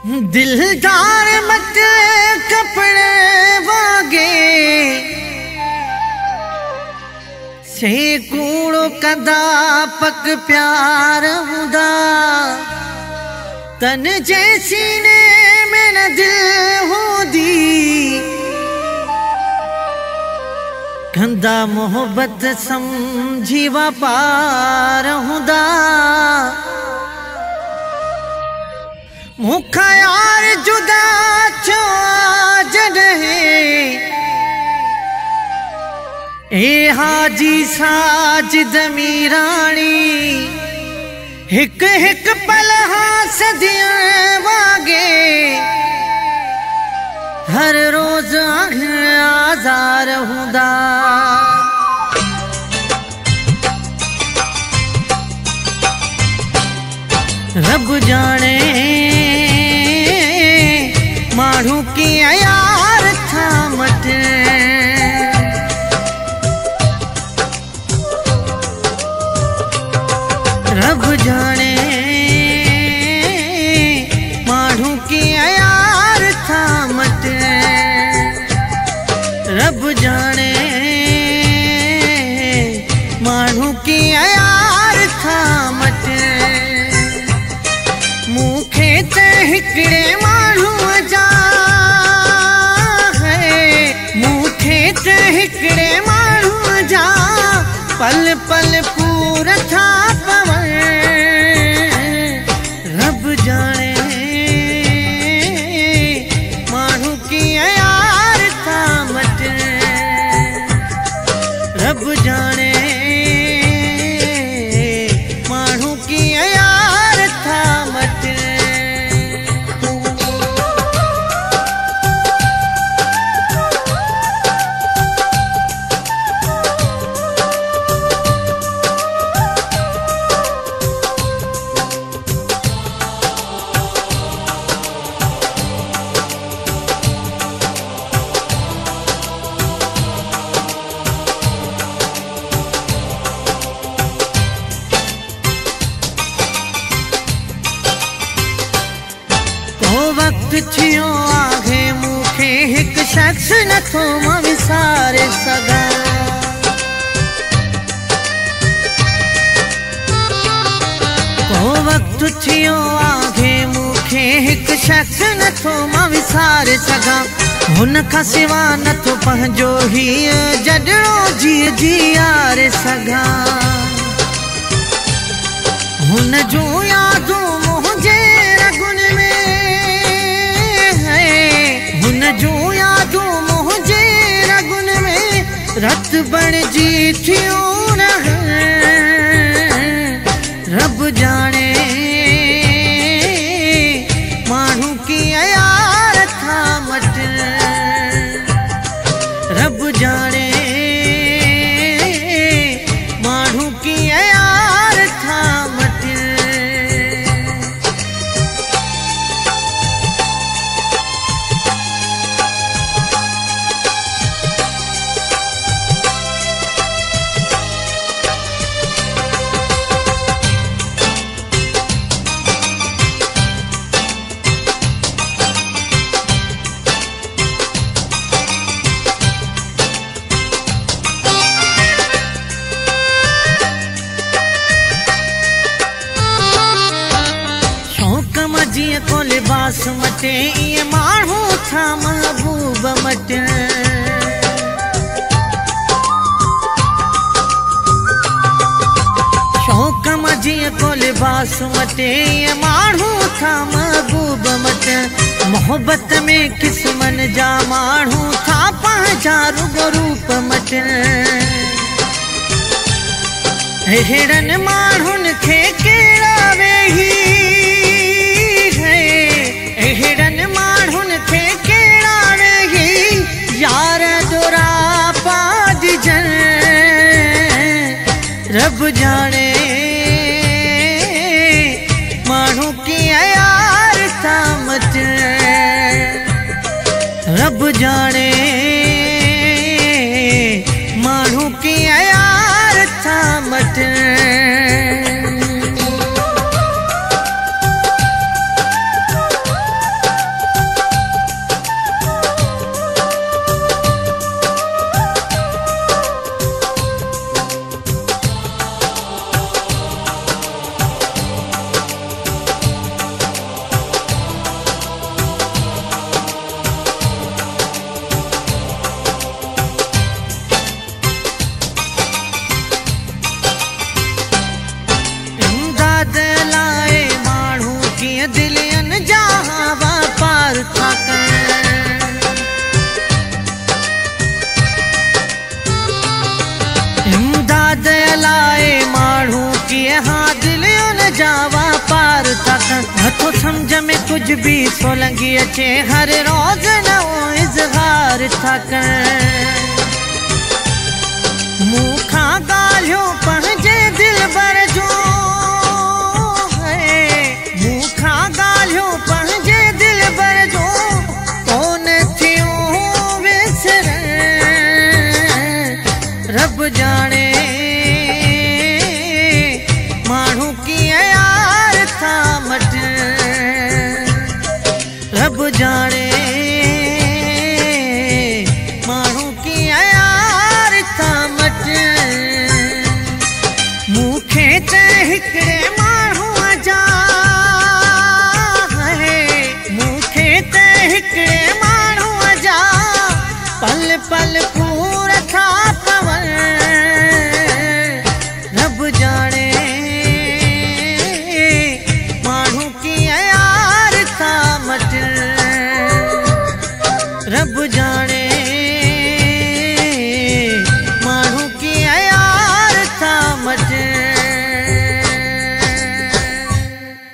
दिलदार मत कपड़े वागे से कूड़ो कदा पक प्यार हुदा तन जैसी ने मेरा दिल हो दी कंदा मोहब्बत समझी वापार हुदा मुखा यार जुदा छो जडे ए हाजी साजिद मीरानी हिक हिक पल सदियां वागे हर रोज आजार हुदा रब जाने मारू की यार था मट रब जाने मारू की यार था मट रब जाने मारू की यार था मट मुखे ते हिकड़े मारू जा है मुखे ते हिकड़े मारू जा पल पल पूरा था पवन रब जाने मारू की यार था मट रब जाने मारू की यार था मट वक्त थियो आगे मुखे एक शख्स न थो मां विसारे सगा को वक्त थियो आगे मुखे एक शख्स न थो मां विसारे सगा हुन का सिवा न थो पंहिंजो ही जडड़ो जी यारे सगा हुन जो यादूं मुझे रगुन में जो यादूं मुझे रगुन में रत बन जी थियो न रब जाने मानू की यार था मट रब जाने मानू की यार था मट जिए को लिबास मटे ये मारू था महबूब मट शौक जिए को लिबास मटे ये मारू था महबूब मट मोहब्बत में किस्मन जा मारू था पंहिंजा रुगो रूप मट हेड़न माण्हुनि खे कहिड़ा वेही हेड़न माण्हुनि खे कहिड़ा वेही यार दोरा पाजन रब जाने माण्हू की यार था मट रब जाने माण्हू की यार था मट हिजबी सोलंगी अचे हर रोज नओ इज़हार था कर मूंखां ॻाल्हियूं पंहिंजे